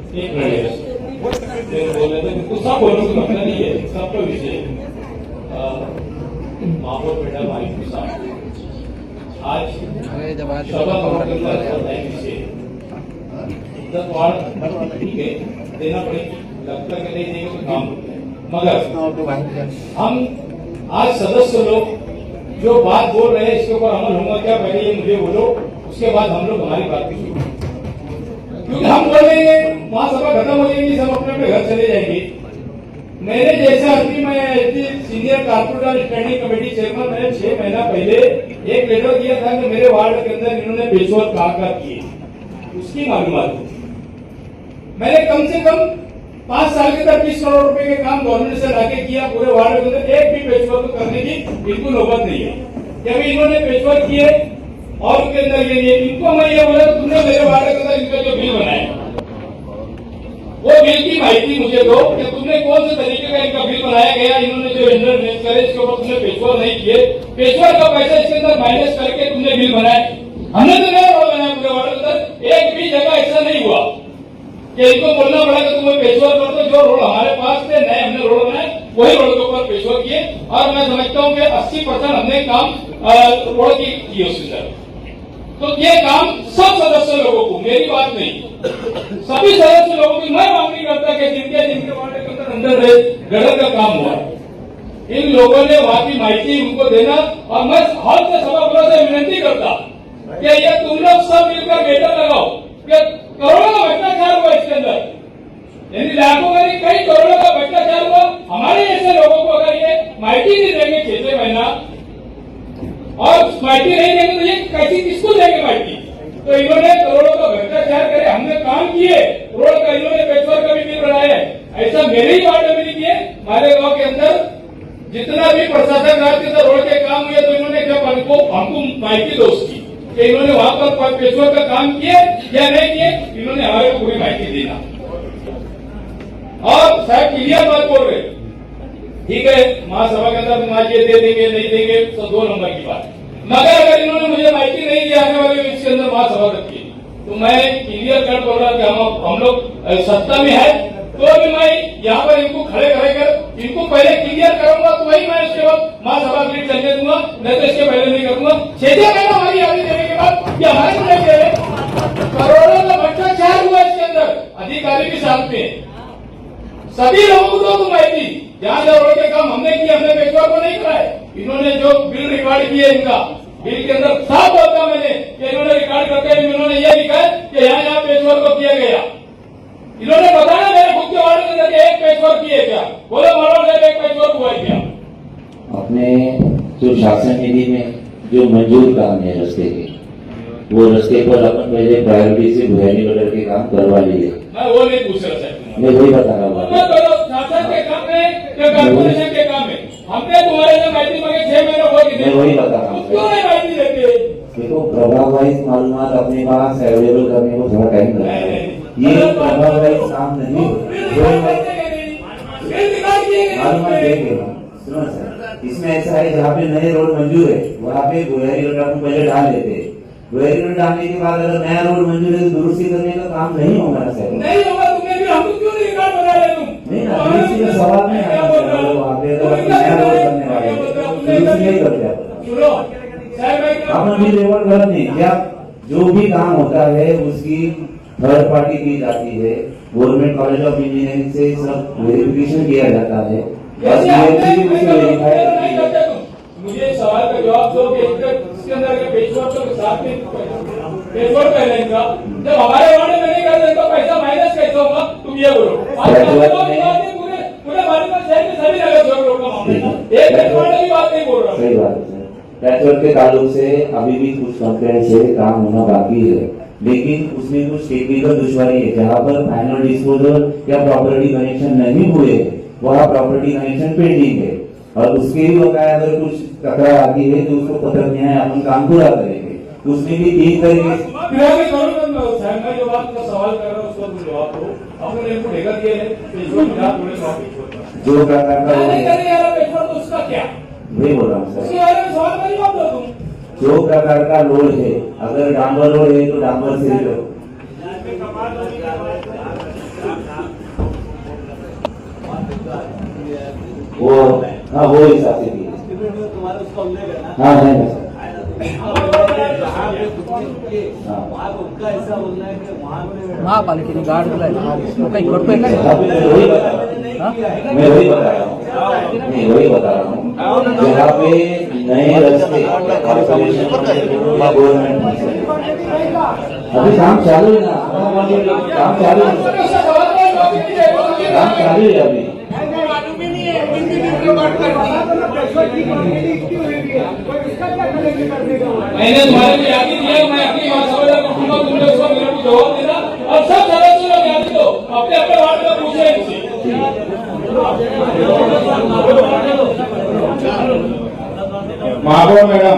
एक मिनट बोल रहे थे कुछ सब बोलने का मतलब नहीं है, सबका विषय महापौर मैडम आई गुस्सा आज ठीक है देना पड़ेगा, लगता है नहीं देंगे तो काम मगर हम आज सदस्य लोग जो बात बोल रहे हैं इसके ऊपर अमल होगा क्या, पहले ये मुझे बोलो, उसके बाद हम लोग हमारी बात की, क्योंकि हम बोलेंगे महासभा खत्म हो जाएगी, सब अपने अपने घर चले जाएंगे। मैंने जैसा अभी मैं senior corporator standing committee chairman, मैंने 6 महीना पहले एक लेटर दिया था कि मेरे वार्ड के अंदर इन्होंने पेशवर कहाँ किए, उसकी मालूमात थी। मैंने कम से कम 5 साल के अंदर 20 करोड़ रुपए के काम गवर्नमेंट से लाके किया, पूरे वार्ड के अंदर एक भी पेशवर को करने की बिल्कुल नौबत नहीं है। जब इन्होंने पेशवर किए और उनके अंदर ये इनको मैं ये बोला तुमने मेरे वार्ड के अंदर इनका जो बिल बनाया वो बिल की माहिती मुझे दो कि तुमने कौन से तरीके का इनका बिल बनाया गया, इन्होंने जो इंटरनेट करे इसके ऊपर तुमने पेशवर नहीं किए, पेशवर का पैसा इसके अंदर माइनस करके तुमने बिल बनाए। हमने तो नया रोड बनाया पूरे वार्ड के अंदर, एक भी जगह ऐसा नहीं हुआ कि इनको बोलना पड़ा कि तुम्हें पेशवर कर दो। जो रोड हमारे पास थे नए हमने रोड बनाए वही रोड के ऊपर पेशवर किए, और मैं समझता हूँ कि 80% हमने काम रोड की किए उसके अंदर। तो ये काम सब सदस्य लोगों को, मेरी बात नहीं, सभी सदस्य लोगों की मैं मांग नहीं करता कि जिनके वार्ड के अंदर गटर का काम हुआ इन लोगों ने वहां की माहिती उनको देना, और मैं हाल से सभापति से विनती करता कि ये तुम लोग सब मिलकर गेटर लगाओ कि करोड़ों का भ्रष्टाचार हुआ इसके अंदर, यानी लाखों का नहीं कई करोड़ों का भ्रष्टाचार हुआ। हमारे ऐसे लोगों को अगर ये माहिती नहीं देंगे 6 महीना और माहिती नहीं देंगे तो ये कैसी किसको देंगे माहिती। तो इन्होंने करोड़ों का भ्रष्टाचार करे, हमने काम किए, रोड का इन्होंने पेशवर का भी बिल बनाया है, ऐसा मेरे ही वार्ड में नहीं किए। हमारे गांव के अंदर जितना भी प्रशासन राज के अंदर रोड के काम हुए तो इन्होंने जब हमको माहिती दो उसकी कि इन्होंने वहां पर पेशवर का काम किए या नहीं किए, इन्होंने हमारे को पूरी माहिती देना। और साहब क्लियर बात बोल रहे, ठीक है महासभा के अंदर तुम आज ये दे देंगे नहीं देंगे तो 2 नंबर की बात, मगर अगर इन्होंने मुझे माहिती नहीं दी आने वाले इसके अंदर महासभा तक की, तो मैं क्लियर कट बोल रहा कि हम लोग सत्ता में है तो भी मैं यहाँ पर इनको खड़े कर इनको पहले क्लियर करूंगा, तो वही मैं उसके बाद महासभा के लिए चलने दूंगा, नहीं तो इसके पहले नहीं करूंगा। 6 महीना हमारी यादी देने के बाद ये हमारे नहीं दे रहे, करोड़ों का भ्रष्टाचार हुआ इसके अंदर अधिकारी के साथ में, सभी लोगों को दो माहिती। जहाँ रोड के काम हमने किए, हमने पेशवर को नहीं कराए, इन्होंने जो बिल रिकॉर्ड किए इनका बिल के अंदर साफ होता मैंने कि इन्होंने रिकॉर्ड करके इन्होंने ये लिखा है कि यहाँ पेशवर को किया गया। इन्होंने बताया मेरे खुद के वार्ड के अंदर एक पेशवर किए क्या, बोले मनोहर साहब एक पेशवर हुआ क्या। अपने जो शासन निधि में जो मंजूर काम है रस्ते के, वो रस्ते पर अपन पहले प्रायोरिटी से बुराई गटर के काम करवा लिए। मैं वो नहीं पूछ रहा सर, मैं वही बता रहा हूँ। शासन के काम में या कॉर्पोरेशन के काम में हमने तुम्हारे से माहिती मांगे 6 महीने हो गए, मैं वही बता रहा हूँ। क्यों नहीं माहिती देते? देखो प्रभाव वाइज मालूमात अपने पास अवेलेबल करने को थोड़ा टाइम लगता है, ये प्रभाव वाइज काम नहीं मालूमात देंगे। सुनो सर, इसमें ऐसा है जहाँ पे नए रोड मंजूर है वहाँ पे बुराई गटर को पहले डाल लेते हैं, बुराई गटर डालने के बाद अगर नया रोड मंजूर है तो दुरुस्ती करने का काम नहीं होगा ना सर, नहीं होगा। तुमने भी हमको क्यों नहीं रिकॉर्ड बना रहे तुम? नहीं ना, दुरुस्ती का सवाल नहीं आता सर, वहाँ पे अगर नया रोड बनने वाले दुरुस्ती नहीं करते अपन भी लेवल गलत नहीं क्या, जो भी काम होता है उसकी थर्ड पार्टी की जाती है, गवर्नमेंट कॉलेज ऑफ इंजीनियरिंग से सब वेरिफिकेशन किया जाता है, मुझे सवाल का जवाब दो कि इसके अंदर के पेशवर के साथ में पेशवर पहले इनका जब हमारे वार्ड में नहीं करते तो पैसा माइनस कैसे होगा, तुम ये बोलो। पूरे भारत में शहर के सभी जगह का मामला, एक पेशवर की बात नहीं बोल रहा। सही बात है सर, पैचवर्क के ताल्लुक से अभी भी कुछ कंप्लेंट से काम होना बाकी है, लेकिन उसमें कुछ टेक्निकल दुश्वारी है, जहाँ पर फाइनल डिस्पोजल या प्रॉपर्टी कनेक्शन नहीं हुए वहाँ प्रॉपर्टी कनेक्शन पेंडिंग है, और उसके भी बकाया अगर कुछ तकरार आती है तो उसको पत्र न्याय अपन काम पूरा करेंगे। उसमें भी 3 तरीके जो बात का सवाल कर रहा हूँ उसको जवाब दो, आपने इनको लेकर दिए जो प्रकार का उसका क्या वही बोल रहा हूँ सर, सवाल जो प्रकार का रोड है, अगर डांबर रोड है तो डांबर से लो, वो हाँ वो हिसाब से दिए। तुम्हारा उसका उल्लेख है ना? हाँ है ना सर। जहाँ पे वहाँ पे उनका ऐसा बोलना है कि वहाँ पे महापालिकेने गार्ड दिलाय तो काही करतोय मैं का वही बता रहा हूँ। मैं वही बता रहा हूँ। नहीं वही बता रहा हूँ। जहाँ पे नए रस्ते कॉर्पोरेशन गवर्नमेंट अभी काम चालू है ना, काम चालू है, काम चालू है अभी। मैंने तुम्हारे को याद ही दिया, मैं अपनी बात समझ रहा हूँ, तुमने उसको मेरे को जवाब देना और सब सदस्यों लोग याद दो, अपने अपने वार्ड में पूछे इनसे। महापौर मैडम